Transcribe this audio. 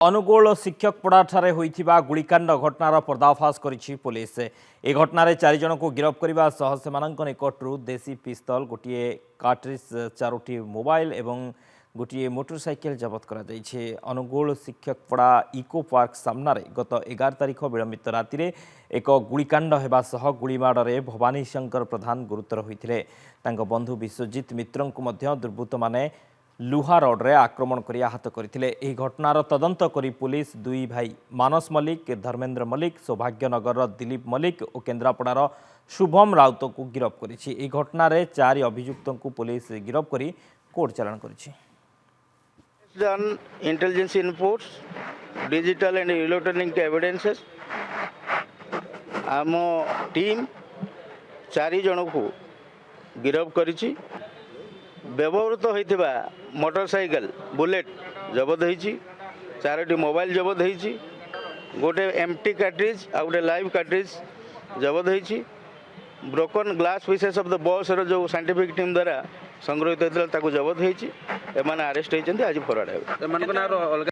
अनुगोल शिक्षक पड़ाठारे होइथिबा गुलिकांड घटनार पर्दाफाश करिछि पुलिस। ए घटनारे 4 जन को गिरफ करबा सह सेमानक निकटरू देसी पिस्तल, गोटिए कार्ट्रिज, 4टी मोबाइल एवं गोटिए मोटरसाइकेल जबत करा जाइछे। अनुगोल शिक्षक पड़ा इको पार्क सामनारे गत 11 तारिख विलंबित रातिरे एक गुलिकांड हेबा सह गुलिमाड़े भवानी शंकर प्रधान गुरुतर होइथिले। तांको बंधु विश्वजित मित्रंकु मध्य दुर्बृत्त माने लुहा रड्रे आक्रमण कर आहत करथिले। एही घटनार तदंत करी पुलिस दुई भाई मानस मल्लिक, धर्मेंद्र मल्लिक, सौभाग्यनगर दिलीप मल्लिक और केन्द्रापड़ार शुभम राउत को गिरफ करिछि। एही घटनारे 4 अभियुक्तों को पुलिस गिरफ करी कोर्ट चालाण करिछि। Done intelligence inputs, digital and electronic evidences. आम टीम 4 जन को गिरफ करिछि। व्यवहृत होइथिबा मोटरसाइकेल बुलेट जबत होइछि, 4टी मोबाइल जबत होइछि, गोटे एम्प्टी कार्ट्रिज आ गोटे लाइव कार्ट्रिज जबत होइछि। Broken glass pieces of the bus रो जो साइंटिफिक टीम द्वारा संग्रहित होइतिला ताको जबत होइछि। एमाने अरेस्ट होइछन्ति, आज फरवर्ड हेबे। एमानक नार अलग